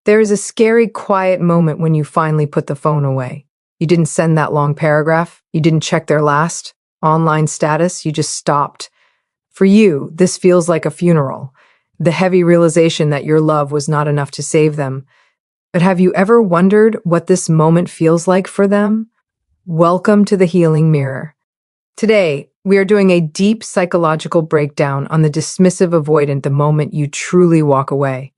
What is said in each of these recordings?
There is a scary, quiet moment when you finally put the phone away. You didn't send that long paragraph. You didn't check their last online status. You just stopped. For you, this feels like a funeral. The heavy realization that your love was not enough to save them. But have you ever wondered what this moment feels like for them? Welcome to the healing mirror. Today, we are doing a deep psychological breakdown on the dismissive avoidant the moment you truly walk away.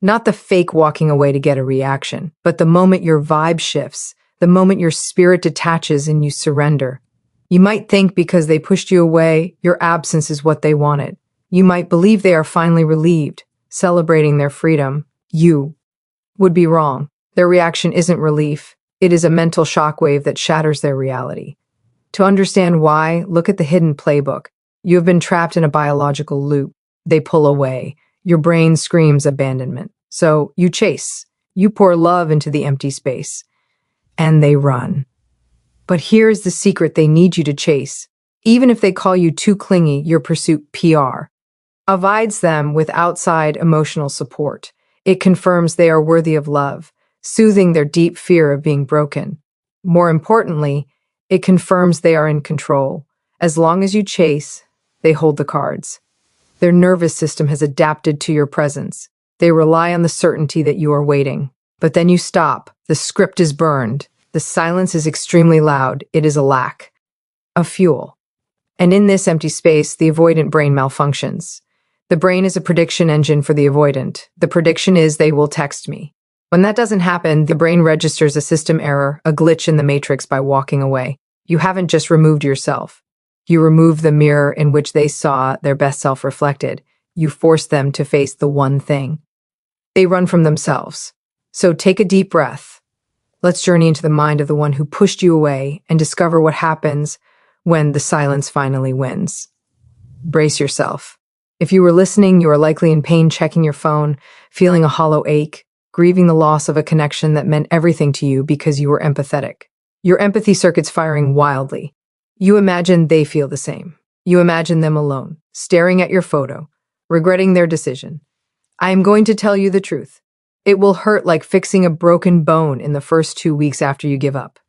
Not the fake walking away to get a reaction, but the moment your vibe shifts, the moment your spirit detaches and you surrender. You might think because they pushed you away, your absence is what they wanted. You might believe they are finally relieved, celebrating their freedom. You would be wrong. Their reaction isn't relief. It is a mental shockwave that shatters their reality. To understand why, look at the hidden playbook. You have been trapped in a biological loop. They pull away. Your brain screams abandonment. So you chase. You pour love into the empty space. And they run. But here's the secret they need you to chase. Even if they call you too clingy, your pursuit PR avides them with outside emotional support. It confirms they are worthy of love, soothing their deep fear of being broken. More importantly, it confirms they are in control. As long as you chase, they hold the cards. Their nervous system has adapted to your presence. They rely on the certainty that you are waiting. But then you stop. The script is burned. The silence is extremely loud. It is a lack of fuel. And in this empty space, the avoidant brain malfunctions. The brain is a prediction engine for the avoidant. The prediction is they will text me. When that doesn't happen, the brain registers a system error, a glitch in the matrix by walking away. You haven't just removed yourself. You remove the mirror in which they saw their best self reflected. You force them to face the one thing. They run from themselves. So take a deep breath. Let's journey into the mind of the one who pushed you away and discover what happens when the silence finally wins. Brace yourself. If you were listening, you are likely in pain, checking your phone, feeling a hollow ache, grieving the loss of a connection that meant everything to you because you were empathetic. Your empathy circuit's firing wildly. You imagine they feel the same. You imagine them alone, staring at your photo, regretting their decision. I am going to tell you the truth. It will hurt like fixing a broken bone in the first 2 weeks after you give up.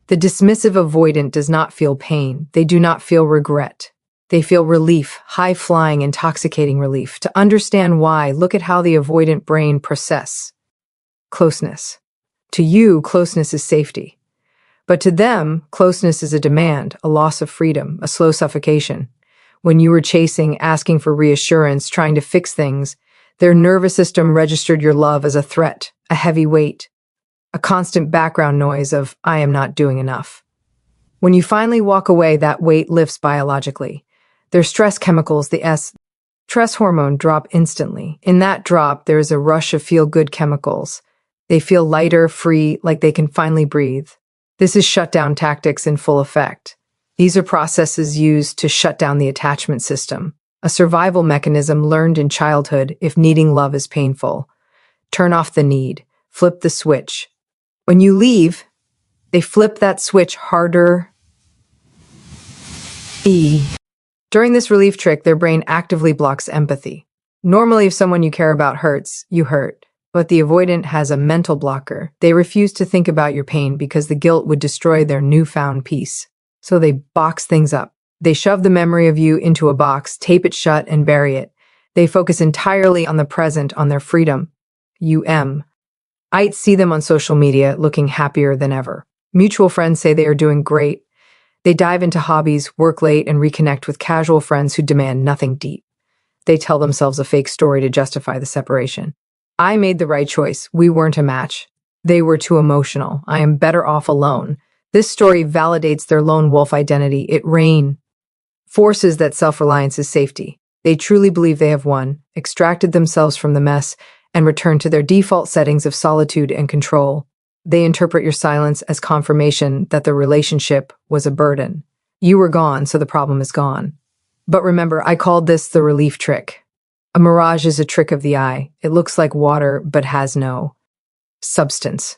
The dismissive avoidant does not feel pain. They do not feel regret. They feel relief, high-flying, intoxicating relief. To understand why, look at how the avoidant brain processes closeness. To you, closeness is safety. But to them, closeness is a demand, a loss of freedom, a slow suffocation. When you were chasing, asking for reassurance, trying to fix things, their nervous system registered your love as a threat, a heavy weight, a constant background noise of, I am not doing enough. When you finally walk away, that weight lifts biologically. Their stress chemicals, the stress hormone, drop instantly. In that drop, there is a rush of feel-good chemicals. They feel lighter, free, like they can finally breathe. This is shutdown tactics in full effect. These are processes used to shut down the attachment system, a survival mechanism learned in childhood if needing love is painful. Turn off the need, flip the switch. When you leave, they flip that switch harder. During this relief trick, their brain actively blocks empathy. Normally, if someone you care about hurts, you hurt. But the avoidant has a mental blocker. They refuse to think about your pain because the guilt would destroy their newfound peace. So they box things up. They shove the memory of you into a box, tape it shut, and bury it. They focus entirely on the present, on their freedom. I'd see them on social media looking happier than ever. Mutual friends say they are doing great. They dive into hobbies, work late, and reconnect with casual friends who demand nothing deep. They tell themselves a fake story to justify the separation. I made the right choice. We weren't a match. They were too emotional. I am better off alone. This story validates their lone wolf identity. It reinforces that self-reliance is safety. They truly believe they have won, extracted themselves from the mess, and returned to their default settings of solitude and control. They interpret your silence as confirmation that the relationship was a burden. You were gone, so the problem is gone. But remember, I called this the relief trick. A mirage is a trick of the eye. It looks like water, but has no substance.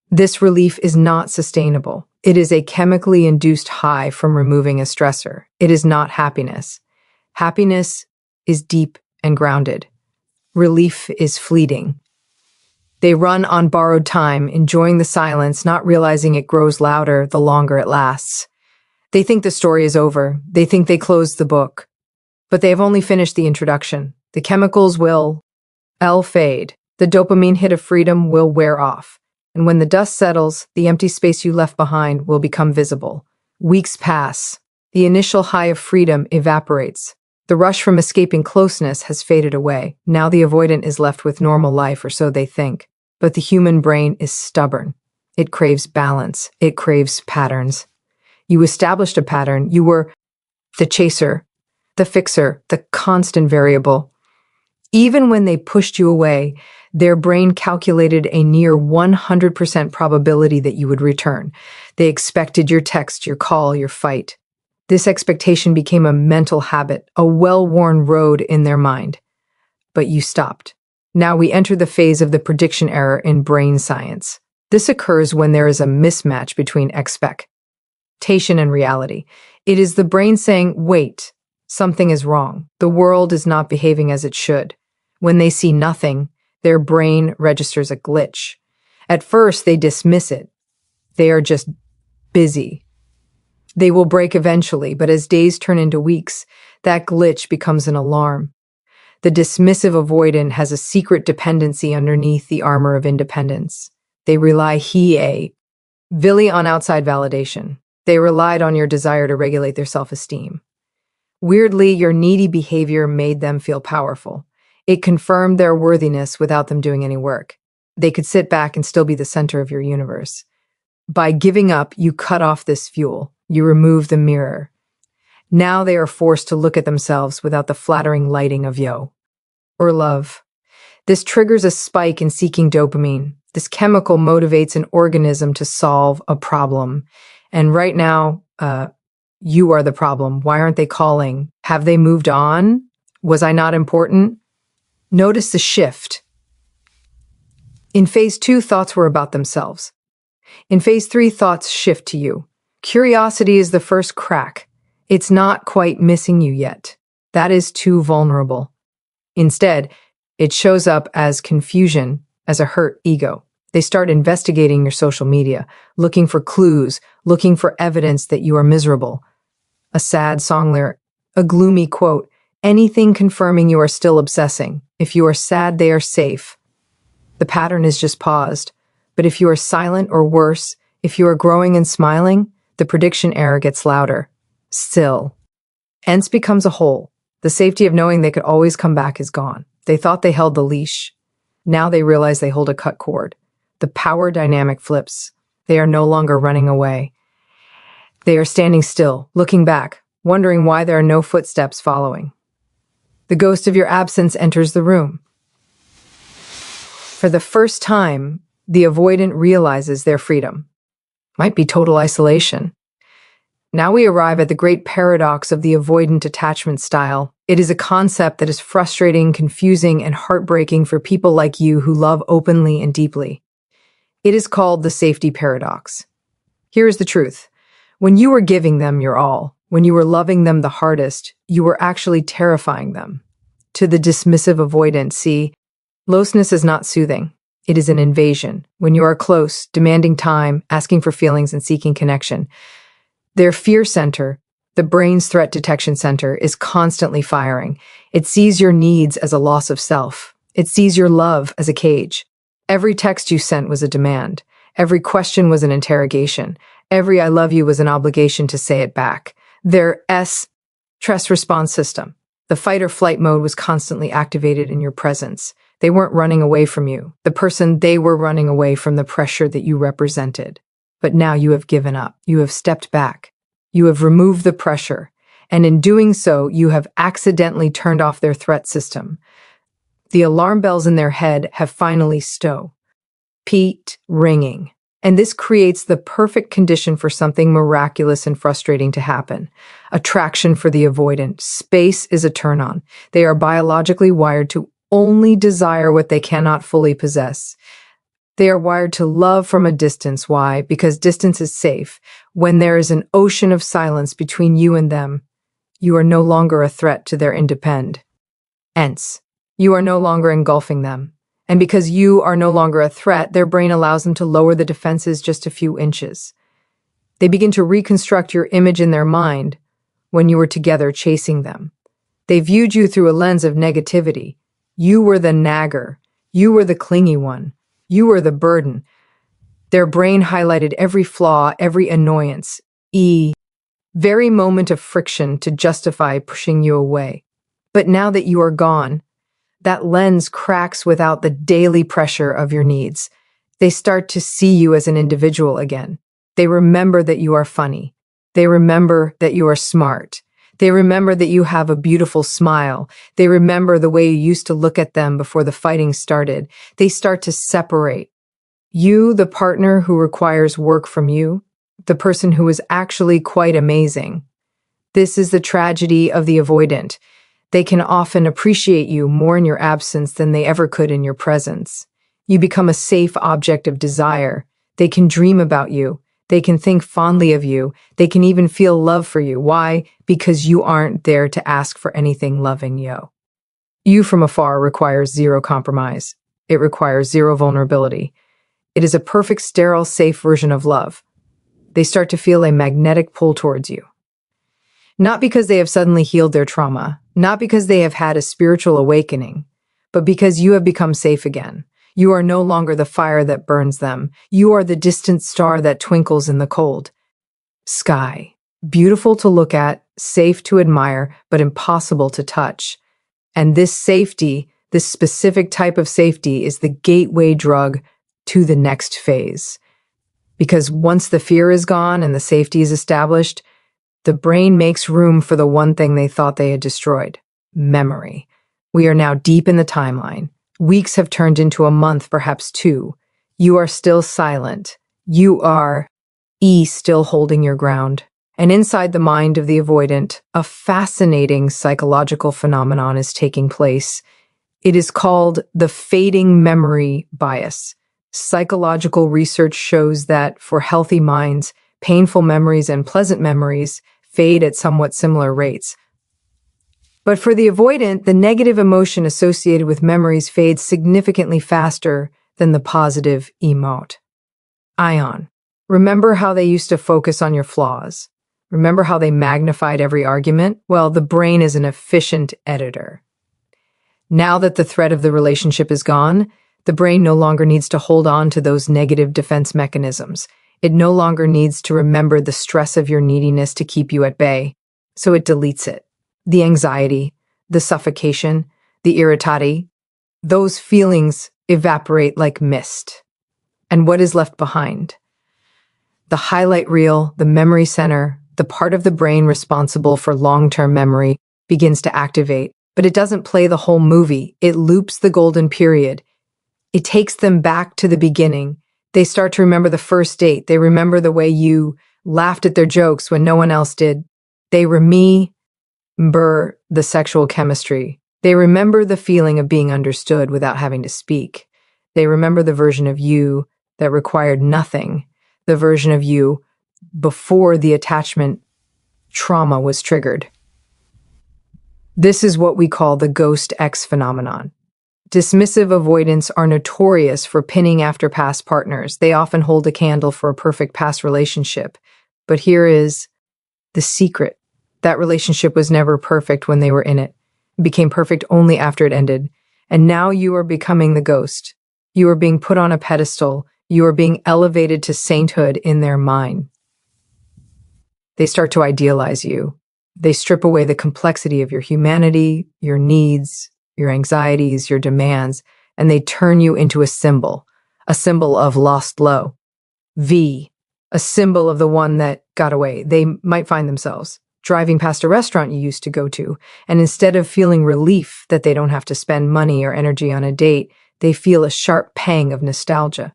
This relief is not sustainable. It is a chemically induced high from removing a stressor. It is not happiness. Happiness is deep and grounded. Relief is fleeting. They run on borrowed time, enjoying the silence, not realizing it grows louder the longer it lasts. They think the story is over. They think they closed the book. But they have only finished the introduction. The chemicals will fade. The dopamine hit of freedom will wear off. And when the dust settles, the empty space you left behind will become visible. Weeks pass. The initial high of freedom evaporates. The rush from escaping closeness has faded away. Now the avoidant is left with normal life, or so they think. But the human brain is stubborn. It craves balance. It craves patterns. You established a pattern. You were the chaser, the fixer, the constant variable. Even when they pushed you away, their brain calculated a near 100% probability that you would return. They expected your text, your call, your fight. This expectation became a mental habit, a well-worn road in their mind. But you stopped. Now we enter the phase of the prediction error in brain science. This occurs when there is a mismatch between expectation and reality. It is the brain saying, wait, something is wrong. The world is not behaving as it should. When they see nothing, their brain registers a glitch. At first, they dismiss it. They are just busy. They will break eventually, but as days turn into weeks, that glitch becomes an alarm. The dismissive avoidant has a secret dependency underneath the armor of independence. They rely heavily on outside validation. They relied on your desire to regulate their self-esteem. Weirdly, your needy behavior made them feel powerful. It confirmed their worthiness without them doing any work. They could sit back and still be the center of your universe. By giving up, you cut off this fuel. You remove the mirror. Now they are forced to look at themselves without the flattering lighting of or love. This triggers a spike in seeking dopamine. This chemical motivates an organism to solve a problem. And right now, you are the problem. Why aren't they calling? Have they moved on? Was I not important? Notice the shift. In phase 2, thoughts were about themselves. In phase 3, thoughts shift to you. Curiosity is the first crack. It's not quite missing you yet. That is too vulnerable. Instead, it shows up as confusion, as a hurt ego. They start investigating your social media, looking for clues, looking for evidence that you are miserable. A sad song lyric, a gloomy quote, anything confirming you are still obsessing. If you are sad, they are safe. The pattern is just paused. But if you are silent, or worse, if you are growing and smiling, the prediction error gets louder. Still. Ents becomes a hole. The safety of knowing they could always come back is gone. They thought they held the leash. Now they realize they hold a cut cord. The power dynamic flips. They are no longer running away. They are standing still, looking back, wondering why there are no footsteps following. The ghost of your absence enters the room. For the first time, the avoidant realizes their freedom. Might be total isolation. Now we arrive at the great paradox of the avoidant attachment style. It is a concept that is frustrating, confusing, and heartbreaking for people like you who love openly and deeply. It is called the safety paradox. Here is the truth. When you were giving them your all, when you were loving them the hardest, you were actually terrifying them. To the dismissive avoidant, see, closeness is not soothing. It is an invasion. When you are close, demanding time, asking for feelings, and seeking connection, their fear center, the brain's threat detection center, is constantly firing. It sees your needs as a loss of self. It sees your love as a cage. Every text you sent was a demand. Every question was an interrogation. Every I love you was an obligation to say it back. Their stress response system, the fight or flight mode, was constantly activated in your presence. They weren't running away from you. The person, they were running away from the pressure that you represented. But now you have given up. You have stepped back. You have removed the pressure. And in doing so, you have accidentally turned off their threat system. The alarm bells in their head have finally stopped ringing. And this creates the perfect condition for something miraculous and frustrating to happen. Attraction for the avoidant. Space is a turn-on. They are biologically wired to only desire what they cannot fully possess. They are wired to love from a distance. Why? Because distance is safe. When there is an ocean of silence between you and them, you are no longer a threat to their independence. You are no longer engulfing them. And because you are no longer a threat, their brain allows them to lower the defenses just a few inches. They begin to reconstruct your image in their mind when you were together chasing them. They viewed you through a lens of negativity. You were the nagger. You were the clingy one. You were the burden. Their brain highlighted every flaw, every annoyance, very moment of friction to justify pushing you away. But now that you are gone, that lens cracks without the daily pressure of your needs. They start to see you as an individual again. They remember that you are funny. They remember that you are smart. They remember that you have a beautiful smile. They remember the way you used to look at them before the fighting started. They start to separate. You, the partner who requires work from you, the person who is actually quite amazing. This is the tragedy of the avoidant. They can often appreciate you more in your absence than they ever could in your presence. You become a safe object of desire. They can dream about you. They can think fondly of you. They can even feel love for you. Why? Because you aren't there to ask for anything loving you. You from afar requires zero compromise. It requires zero vulnerability. It is a perfect, sterile, safe version of love. They start to feel a magnetic pull towards you. Not because they have suddenly healed their trauma, not because they have had a spiritual awakening, but because you have become safe again. You are no longer the fire that burns them. You are the distant star that twinkles in the cold sky. Beautiful to look at, safe to admire, but impossible to touch. And this safety, this specific type of safety, is the gateway drug to the next phase. Because once the fear is gone and the safety is established, the brain makes room for the one thing they thought they had destroyed: memory. We are now deep in the timeline. Weeks have turned into a month, perhaps two. You are still silent. You are still holding your ground. And inside the mind of the avoidant, a fascinating psychological phenomenon is taking place. It is called the fading memory bias. Psychological research shows that for healthy minds, painful memories and pleasant memories fade at somewhat similar rates. But for the avoidant, the negative emotion associated with memories fades significantly faster than the positive ion. Remember how they used to focus on your flaws? Remember how they magnified every argument? Well, the brain is an efficient editor. Now that the threat of the relationship is gone, the brain no longer needs to hold on to those negative defense mechanisms. It no longer needs to remember the stress of your neediness to keep you at bay, so it deletes it. The anxiety, the suffocation, the irritati, those feelings evaporate like mist. And what is left behind? The highlight reel, the memory center, the part of the brain responsible for long-term memory begins to activate, but it doesn't play the whole movie. It loops the golden period. It takes them back to the beginning. They start to remember the first date. They remember the way you laughed at their jokes when no one else did. They remember the sexual chemistry. They remember the feeling of being understood without having to speak. They remember the version of you that required nothing, the version of you before the attachment trauma was triggered. This is what we call the ghost X phenomenon. Dismissive avoidants are notorious for pinning after past partners. They often hold a candle for a perfect past relationship. But here is the secret. That relationship was never perfect when they were in it. It became perfect only after it ended. And now you are becoming the ghost. You are being put on a pedestal. You are being elevated to sainthood in their mind. They start to idealize you. They strip away the complexity of your humanity, your needs, your anxieties, your demands, and they turn you into a symbol of lost low. A symbol of the one that got away. They might find themselves driving past a restaurant you used to go to, and instead of feeling relief that they don't have to spend money or energy on a date, they feel a sharp pang of nostalgia.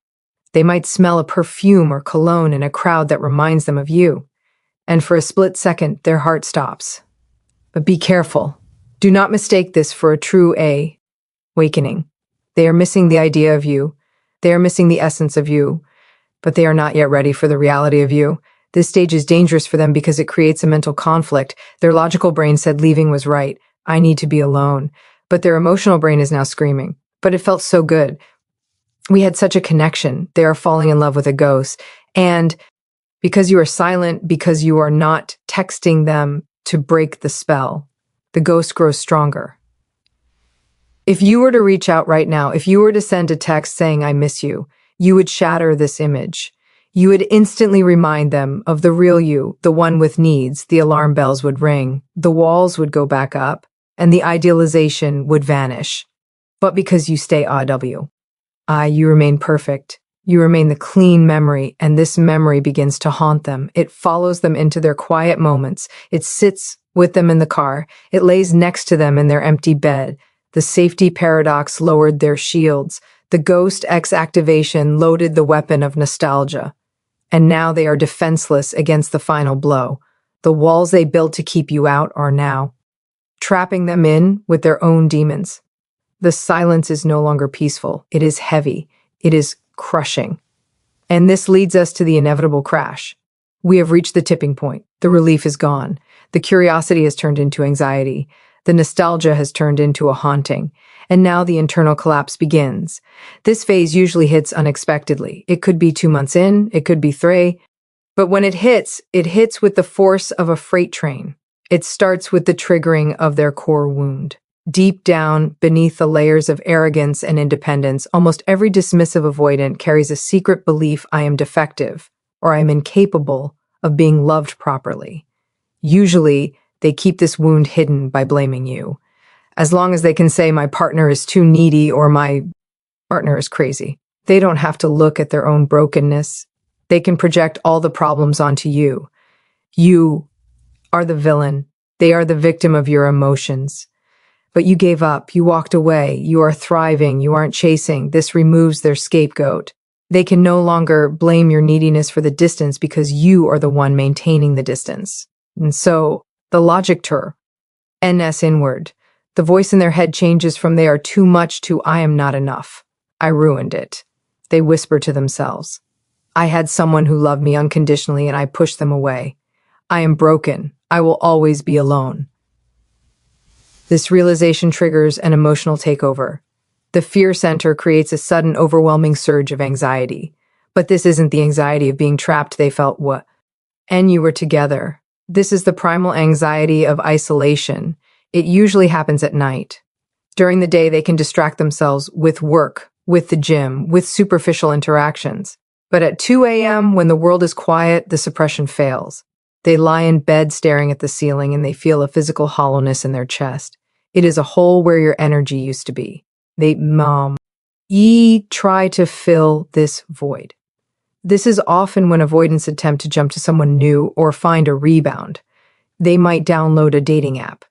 They might smell a perfume or cologne in a crowd that reminds them of you, and for a split second, their heart stops. But be careful. Do not mistake this for a true awakening. They are missing the idea of you. They are missing the essence of you, but they are not yet ready for the reality of you. This stage is dangerous for them because it creates a mental conflict. Their logical brain said leaving was right. I need to be alone. But their emotional brain is now screaming, but it felt so good. We had such a connection. They are falling in love with a ghost. And because you are silent, because you are not texting them to break the spell, the ghost grows stronger. If you were to reach out right now, if you were to send a text saying, I miss you would shatter this image. You would instantly remind them of the real you, the one with needs. The alarm bells would ring, the walls would go back up, and the idealization would vanish. But because you stay AW, you remain perfect. You remain the clean memory, and this memory begins to haunt them. It follows them into their quiet moments. It sits with them in the car. It lays next to them in their empty bed. The safety paradox lowered their shields. The Ghost X activation loaded the weapon of nostalgia. And now they are defenseless against the final blow. The walls they built to keep you out are now trapping them in with their own demons. The silence is no longer peaceful. It is heavy. It is crushing. And this leads us to the inevitable crash. We have reached the tipping point. The relief is gone. The curiosity has turned into anxiety. The nostalgia has turned into a haunting. And now the internal collapse begins. This phase usually hits unexpectedly. It could be 2 months in, it could be 3, but when it hits with the force of a freight train. It starts with the triggering of their core wound. Deep down, beneath the layers of arrogance and independence, almost every dismissive avoidant carries a secret belief I am defective, or I am incapable of being loved properly. Usually, they keep this wound hidden by blaming you. As long as they can say my partner is too needy or my partner is crazy, they don't have to look at their own brokenness. They can project all the problems onto you. You are the villain. They are the victim of your emotions. But you gave up. You walked away. You are thriving. You aren't chasing. This removes their scapegoat. They can no longer blame your neediness for the distance because you are the one maintaining the distance. And so, the logic tour, NS inward. The voice in their head changes from they are too much to I am not enough. I ruined it. They whisper to themselves. I had someone who loved me unconditionally and I pushed them away. I am broken. I will always be alone. This realization triggers an emotional takeover. The fear center creates a sudden overwhelming surge of anxiety. But this isn't the anxiety of being trapped. They felt what? And you were together. This is the primal anxiety of isolation. It usually happens at night. During the day, they can distract themselves with work, with the gym, with superficial interactions. But at 2 a.m., when the world is quiet, the suppression fails. They lie in bed staring at the ceiling and they feel a physical hollowness in their chest. It is a hole where your energy used to be. They try to fill this void. This is often when avoidants attempt to jump to someone new or find a rebound. They might download a dating app.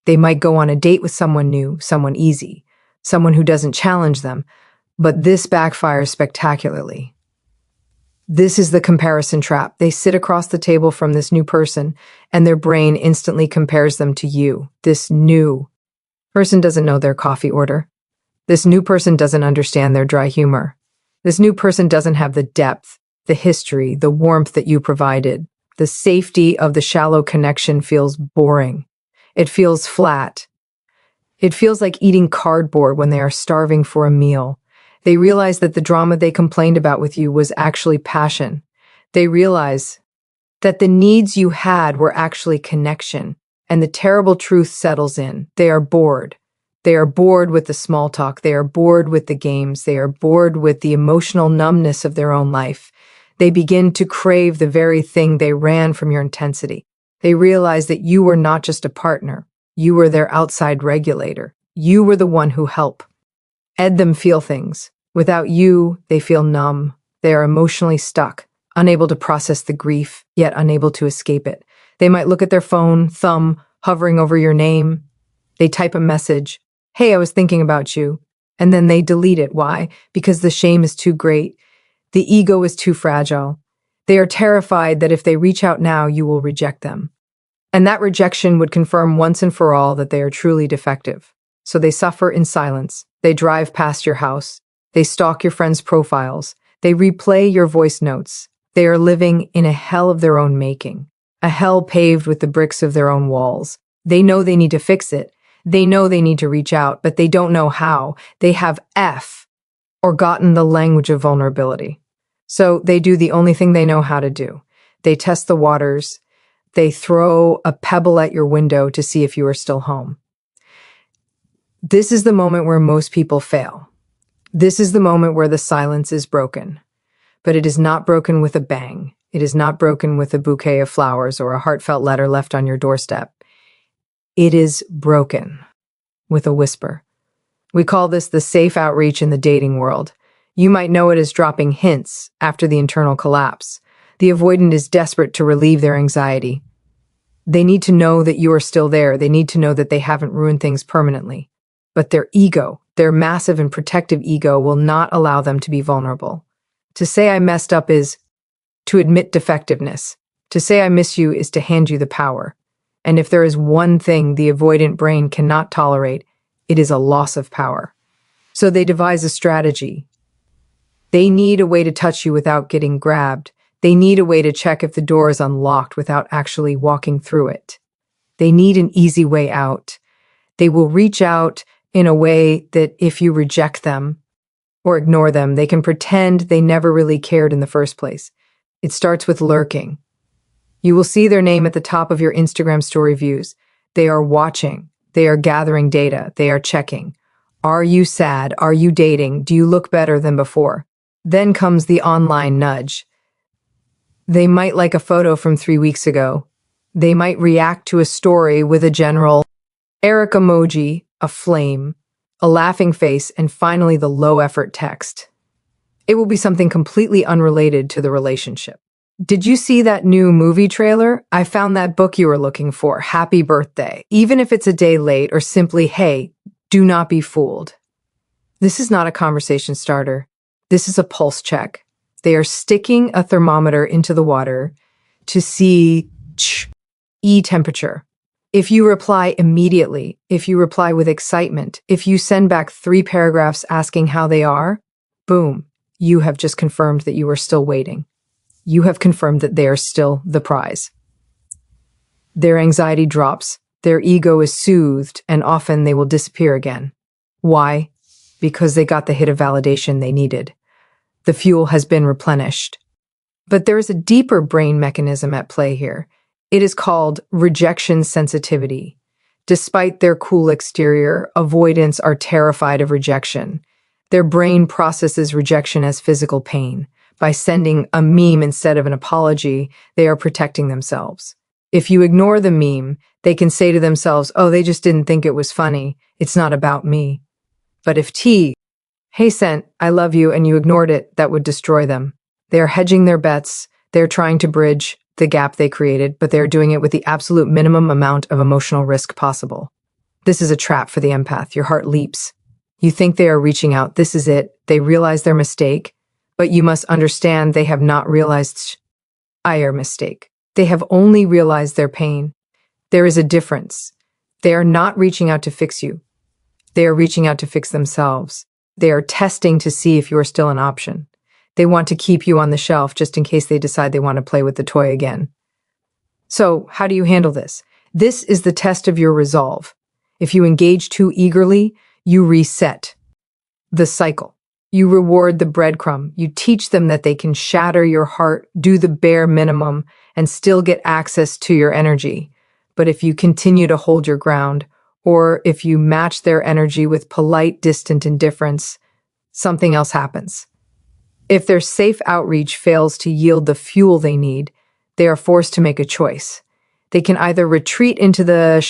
They might go on a date with someone new, someone easy, someone who doesn't challenge them, but this backfires spectacularly. This is the comparison trap. They sit across the table from this new person, and their brain instantly compares them to you. This new person doesn't know their coffee order. This new person doesn't understand their dry humor. This new person doesn't have the depth, the history, the warmth that you provided. The safety of the shallow connection feels boring. It feels flat. It feels like eating cardboard when they are starving for a meal. They realize that the drama they complained about with you was actually passion. They realize that the needs you had were actually connection, and the terrible truth settles in. They are bored. They are bored with the small talk. They are bored with the games. They are bored with the emotional numbness of their own life. They begin to crave the very thing they ran from your intensity. They realize that you were not just a partner. You were their outside regulator. You were the one who helped them feel things. Without you, they feel numb. They are emotionally stuck, unable to process the grief, yet unable to escape it. They might look at their phone, thumb hovering over your name. They type a message, "Hey, I was thinking about you," and then they delete it. Why? Because the shame is too great. The ego is too fragile. They are terrified that if they reach out now, you will reject them. And that rejection would confirm once and for all that they are truly defective. So they suffer in silence. They drive past your house. They stalk your friends' profiles. They replay your voice notes. They are living in a hell of their own making, a hell paved with the bricks of their own walls. They know they need to fix it. They know they need to reach out, but they don't know how. They have forgotten the language of vulnerability. So they do the only thing they know how to do. They test the waters. They throw a pebble at your window to see if you are still home. This is the moment where most people fail. This is the moment where the silence is broken. But it is not broken with a bang. It is not broken with a bouquet of flowers or a heartfelt letter left on your doorstep. It is broken with a whisper. We call this the safe outreach in the dating world. You might know it as dropping hints after the internal collapse. The avoidant is desperate to relieve their anxiety. They need to know that you are still there. They need to know that they haven't ruined things permanently. But their ego, their massive and protective ego, will not allow them to be vulnerable. To say I messed up is to admit defectiveness. To say I miss you is to hand you the power. And if there is one thing the avoidant brain cannot tolerate, it is a loss of power. So they devise a strategy. They need a way to touch you without getting grabbed. They need a way to check if the door is unlocked without actually walking through it. They need an easy way out. They will reach out in a way that if you reject them or ignore them, they can pretend they never really cared in the first place. It starts with lurking. You will see their name at the top of your Instagram story views. They are watching. They are gathering data. They are checking. Are you sad? Are you dating? Do you look better than before? Then comes the online nudge. They might like a photo from 3 weeks ago. They might react to a story with a general Eric emoji, a flame, a laughing face, and finally the low-effort text. It will be something completely unrelated to the relationship. Did you see that new movie trailer? I found that book you were looking for. Happy birthday. Even if it's a day late or simply, hey, do not be fooled. This is not a conversation starter. This is a pulse check. They are sticking a thermometer into the water to see temperature. If you reply immediately, if you reply with excitement, if you send back 3 paragraphs asking how they are, boom, you have just confirmed that you are still waiting. You have confirmed that they are still the prize. Their anxiety drops, their ego is soothed, and often they will disappear again. Why? Because they got the hit of validation they needed. The fuel has been replenished. But there is a deeper brain mechanism at play here. It is called rejection sensitivity. Despite their cool exterior, avoidants are terrified of rejection. Their brain processes rejection as physical pain. By sending a meme instead of an apology, they are protecting themselves. If you ignore the meme, they can say to themselves, oh, they just didn't think it was funny. It's not about me. But if hey sent, I love you, and you ignored it, that would destroy them. They are hedging their bets. They're trying to bridge the gap they created, but they're doing it with the absolute minimum amount of emotional risk possible. This is a trap for the empath. Your heart leaps. You think they are reaching out. This is it. They realize their mistake. But you must understand they have not realized your mistake. They have only realized their pain. There is a difference. They are not reaching out to fix you. They are reaching out to fix themselves. They are testing to see if you are still an option. They want to keep you on the shelf just in case they decide they want to play with the toy again. So, how do you handle this? This is the test of your resolve. If you engage too eagerly, you reset the cycle. You reward the breadcrumb. You teach them that they can shatter your heart, do the bare minimum, and still get access to your energy. But if you continue to hold your ground, or if you match their energy with polite, distant indifference, something else happens. If their safe outreach fails to yield the fuel they need, they are forced to make a choice. They can either retreat into the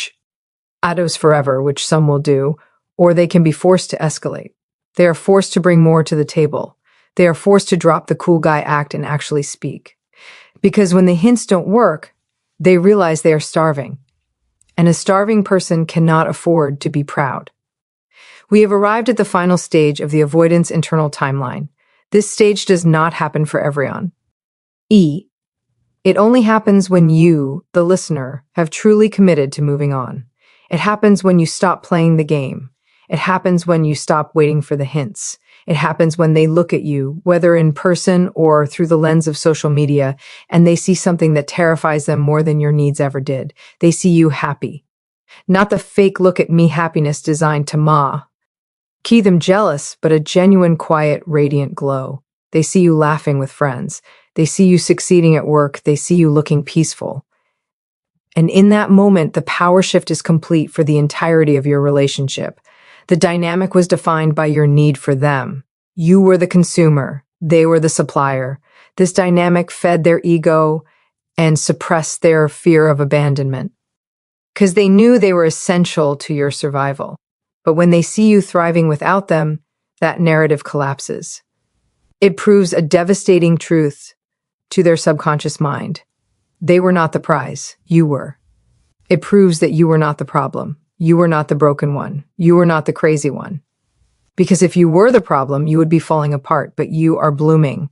shadows forever, which some will do, or they can be forced to escalate. They are forced to bring more to the table. They are forced to drop the cool guy act and actually speak. Because when the hints don't work, they realize they are starving. And a starving person cannot afford to be proud. We have arrived at the final stage of the avoidance internal timeline. This stage does not happen for everyone. It only happens when you, the listener, have truly committed to moving on. It happens when you stop playing the game. It happens when you stop waiting for the hints. It happens when they look at you, whether in person or through the lens of social media, and they see something that terrifies them more than your needs ever did. They see you happy. Not the fake look at me happiness designed to key them jealous, but a genuine, quiet, radiant glow. They see you laughing with friends. They see you succeeding at work. They see you looking peaceful. And in that moment, the power shift is complete for the entirety of your relationship. The dynamic was defined by your need for them. You were the consumer. They were the supplier. This dynamic fed their ego and suppressed their fear of abandonment, because they knew they were essential to your survival. But when they see you thriving without them, that narrative collapses. It proves a devastating truth to their subconscious mind. They were not the prize, you were. It proves that you were not the problem. You were not the broken one. You were not the crazy one. Because if you were the problem, you would be falling apart, but you are blooming.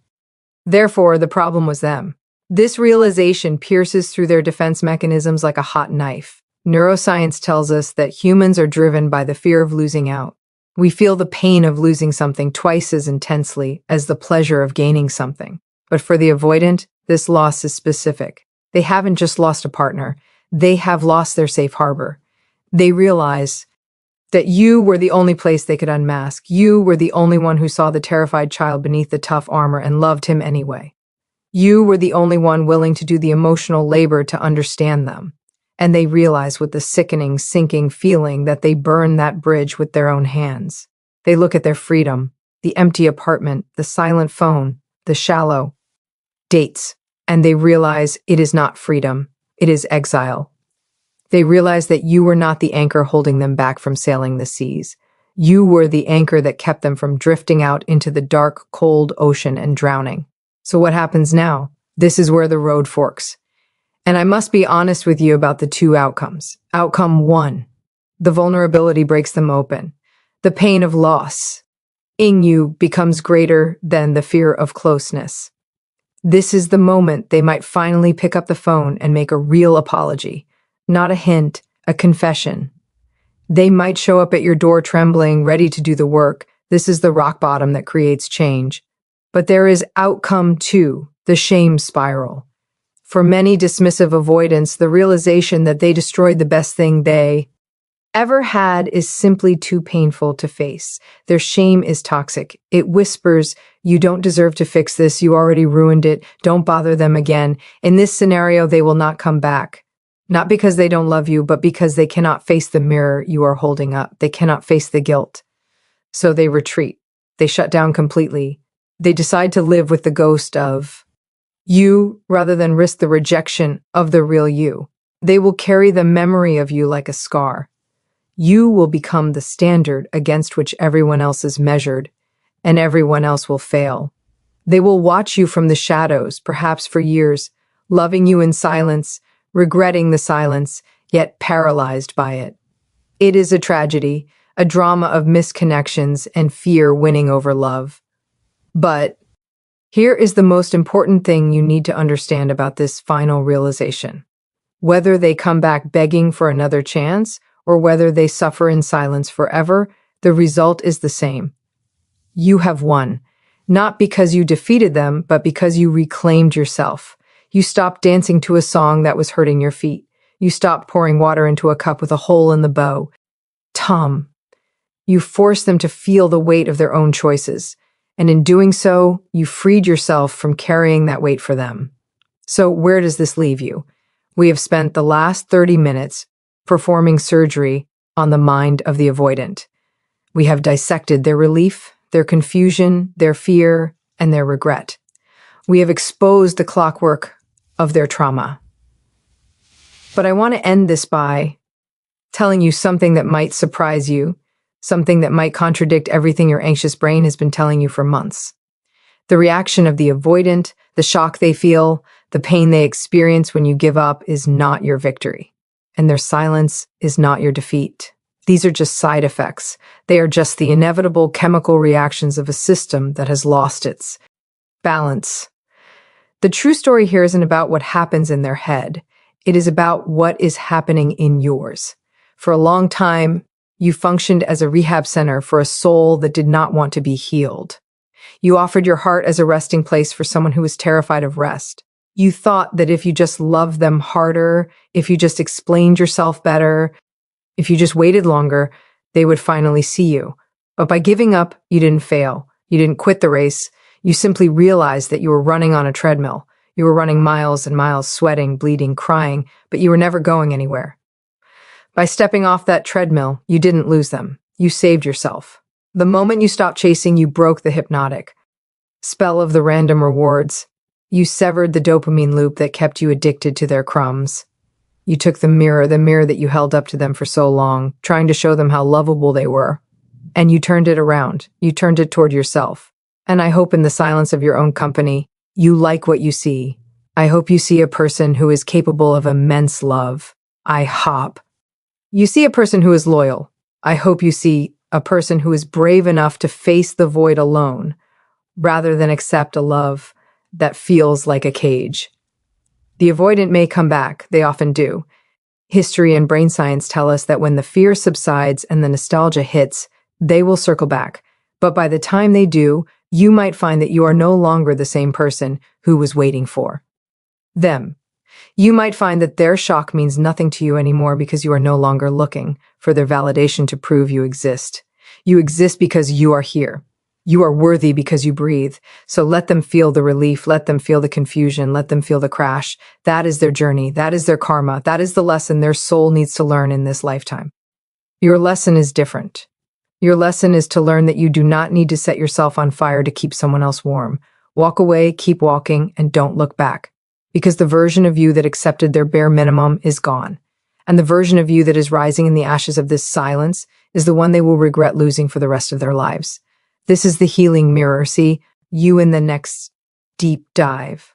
Therefore, the problem was them. This realization pierces through their defense mechanisms like a hot knife. Neuroscience tells us that humans are driven by the fear of losing out. We feel the pain of losing something twice as intensely as the pleasure of gaining something. But for the avoidant, this loss is specific. They haven't just lost a partner. They have lost their safe harbor. They realize that you were the only place they could unmask. You were the only one who saw the terrified child beneath the tough armor and loved him anyway. You were the only one willing to do the emotional labor to understand them. And they realize with the sickening, sinking feeling that they burn that bridge with their own hands. They look at their freedom, the empty apartment, the silent phone, the shallow dates, and they realize it is not freedom, it is exile. They realize that you were not the anchor holding them back from sailing the seas. You were the anchor that kept them from drifting out into the dark, cold ocean and drowning. So what happens now? This is where the road forks. And I must be honest with you about the two outcomes. Outcome one, the vulnerability breaks them open. The pain of loss in you becomes greater than the fear of closeness. This is the moment they might finally pick up the phone and make a real apology, not a hint, a confession. They might show up at your door trembling, ready to do the work. This is the rock bottom that creates change. But there is outcome two, the shame spiral. For many dismissive avoidants, the realization that they destroyed the best thing they ever had is simply too painful to face. Their shame is toxic. It whispers, you don't deserve to fix this, you already ruined it, don't bother them again. In this scenario, they will not come back. Not because they don't love you, but because they cannot face the mirror you are holding up. They cannot face the guilt. So they retreat. They shut down completely. They decide to live with the ghost of you rather than risk the rejection of the real you. They will carry the memory of you like a scar. You will become the standard against which everyone else is measured, and everyone else will fail. They will watch you from the shadows, perhaps for years, loving you in silence, regretting the silence, yet paralyzed by it. It is a tragedy, a drama of misconnections and fear winning over love. But here is the most important thing you need to understand about this final realization. Whether they come back begging for another chance or whether they suffer in silence forever, the result is the same. You have won, not because you defeated them, but because you reclaimed yourself. You stopped dancing to a song that was hurting your feet. You stopped pouring water into a cup with a hole in the bow. You forced them to feel the weight of their own choices. And in doing so, you freed yourself from carrying that weight for them. So where does this leave you? We have spent the last 30 minutes performing surgery on the mind of the avoidant. We have dissected their relief, their confusion, their fear, and their regret. We have exposed the clockwork of their trauma. But I want to end this by telling you something that might surprise you, something that might contradict everything your anxious brain has been telling you for months. The reaction of the avoidant, the shock they feel, the pain they experience when you give up is not your victory. And their silence is not your defeat. These are just side effects. They are just the inevitable chemical reactions of a system that has lost its balance. The true story here isn't about what happens in their head. It is about what is happening in yours. For a long time, you functioned as a rehab center for a soul that did not want to be healed. You offered your heart as a resting place for someone who was terrified of rest. You thought that if you just loved them harder, if you just explained yourself better, If you just waited longer, they would finally see you. But by giving up, you didn't fail. You didn't quit the race. You simply realized that you were running on a treadmill. You were running miles and miles, sweating, bleeding, crying, but you were never going anywhere. By stepping off that treadmill, you didn't lose them. You saved yourself. The moment you stopped chasing, you broke the hypnotic spell of the random rewards. You severed the dopamine loop that kept you addicted to their crumbs. You took the mirror that you held up to them for so long, trying to show them how lovable they were, and you turned it around. You turned it toward yourself. And I hope in the silence of your own company, you like what you see. I hope you see a person who is capable of immense love. You see a person who is loyal. I hope you see a person who is brave enough to face the void alone, rather than accept a love that feels like a cage. The avoidant may come back, they often do. History and brain science tell us that when the fear subsides and the nostalgia hits, they will circle back. But by the time they do, you might find that you are no longer the same person who was waiting for them. You might find that their shock means nothing to you anymore because you are no longer looking for their validation to prove you exist. You exist because you are here. You are worthy because you breathe. So let them feel the relief, let them feel the confusion, let them feel the crash. That is their journey. That is their karma. That is the lesson their soul needs to learn in this lifetime. Your lesson is different. Your lesson is to learn that you do not need to set yourself on fire to keep someone else warm. Walk away, keep walking, and don't look back. Because the version of you that accepted their bare minimum is gone. And the version of you that is rising in the ashes of this silence is the one they will regret losing for the rest of their lives. This is the healing mirror. See you in the next deep dive.